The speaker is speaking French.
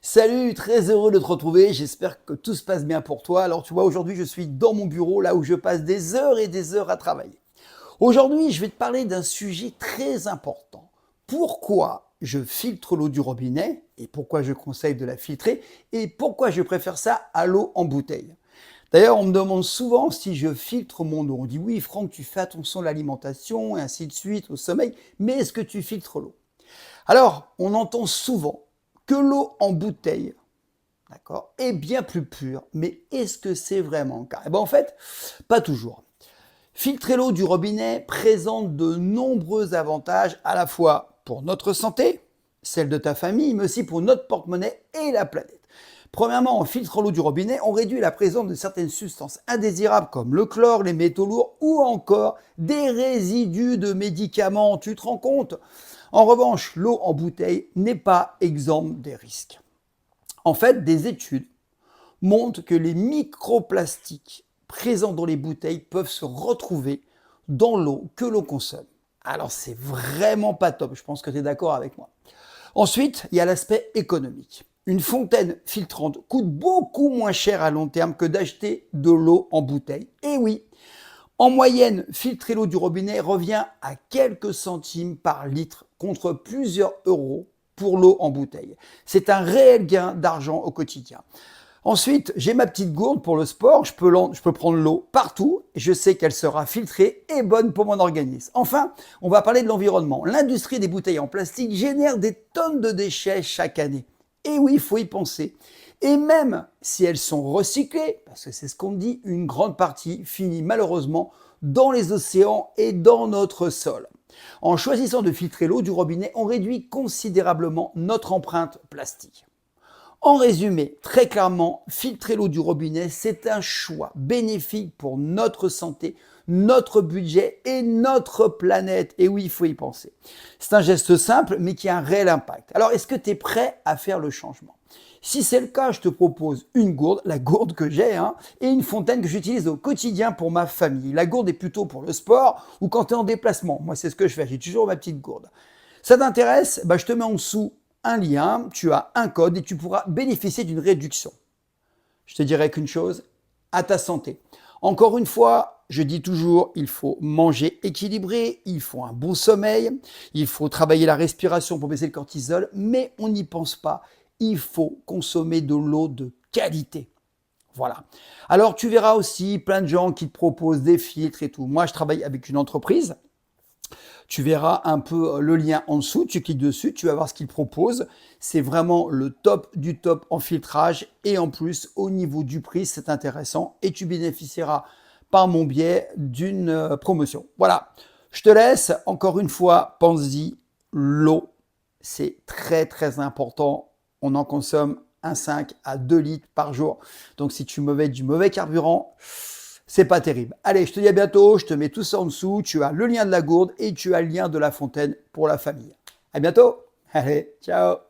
Salut, très heureux de te retrouver, j'espère que tout se passe bien pour toi. Alors tu vois, aujourd'hui je suis dans mon bureau, là où je passe des heures et des heures à travailler. Aujourd'hui, je vais te parler d'un sujet très important. Pourquoi je filtre l'eau du robinet et pourquoi je conseille de la filtrer et pourquoi je préfère ça à l'eau en bouteille. D'ailleurs, on me demande souvent si je filtre mon eau. On dit oui, Franck, tu fais attention à l'alimentation et ainsi de suite, au sommeil, mais est-ce que tu filtres l'eau? Alors, on entend souvent que l'eau en bouteille, d'accord, est bien plus pure, mais est-ce que c'est vraiment le cas? Eh bien, en fait, pas toujours. Filtrer l'eau du robinet présente de nombreux avantages à la fois pour notre santé, celle de ta famille, mais aussi pour notre porte-monnaie et la planète. Premièrement, en filtrant l'eau du robinet, on réduit la présence de certaines substances indésirables comme le chlore, les métaux lourds ou encore des résidus de médicaments. Tu te rends compte? En revanche, l'eau en bouteille n'est pas exempte des risques. En fait, des études montrent que les microplastiques présents dans les bouteilles peuvent se retrouver dans l'eau que l'on consomme. Alors c'est vraiment pas top, je pense que tu es d'accord avec moi. Ensuite, il y a l'aspect économique. Une fontaine filtrante coûte beaucoup moins cher à long terme que d'acheter de l'eau en bouteille. Et oui, en moyenne, filtrer l'eau du robinet revient à quelques centimes par litre contre plusieurs euros pour l'eau en bouteille. C'est un réel gain d'argent au quotidien. Ensuite, j'ai ma petite gourde pour le sport, je peux prendre l'eau partout, et je sais qu'elle sera filtrée et bonne pour mon organisme. Enfin, on va parler de l'environnement. L'industrie des bouteilles en plastique génère des tonnes de déchets chaque année. Et oui, il faut y penser. Et même si elles sont recyclées, parce que c'est ce qu'on dit, une grande partie finit malheureusement dans les océans et dans notre sol. En choisissant de filtrer l'eau du robinet, on réduit considérablement notre empreinte plastique. En résumé, très clairement, filtrer l'eau du robinet, c'est un choix bénéfique pour notre santé, notre budget et notre planète. Et oui, il faut y penser. C'est un geste simple, mais qui a un réel impact. Alors, est-ce que tu es prêt à faire le changement? Si c'est le cas, je te propose une gourde, la gourde que j'ai, et une fontaine que j'utilise au quotidien pour ma famille. La gourde est plutôt pour le sport ou quand tu es en déplacement. Moi, c'est ce que je fais, j'ai toujours ma petite gourde. Ça t'intéresse? Je te mets en dessous un lien, tu as un code et tu pourras bénéficier d'une réduction. Je te dirai qu'une chose, à ta santé. Encore une fois, je dis toujours, il faut manger équilibré, il faut un bon sommeil, il faut travailler la respiration pour baisser le cortisol, mais on n'y pense pas, il faut consommer de l'eau de qualité. Voilà. Alors tu verras aussi plein de gens qui te proposent des filtres et tout. Moi, je travaille avec une entreprise. Tu verras un peu le lien en dessous, tu cliques dessus, tu vas voir ce qu'il propose. C'est vraiment le top du top en filtrage et en plus, au niveau du prix, c'est intéressant et tu bénéficieras par mon biais d'une promotion. Voilà, je te laisse. Encore une fois, pense-y, l'eau, c'est très très important. On en consomme 1,5 à 2 litres par jour. Donc si tu mets du mauvais carburant, c'est pas terrible. Allez, je te dis à bientôt, je te mets tout ça en dessous, tu as le lien de la gourde et tu as le lien de la fontaine pour la famille. À bientôt. Allez, ciao.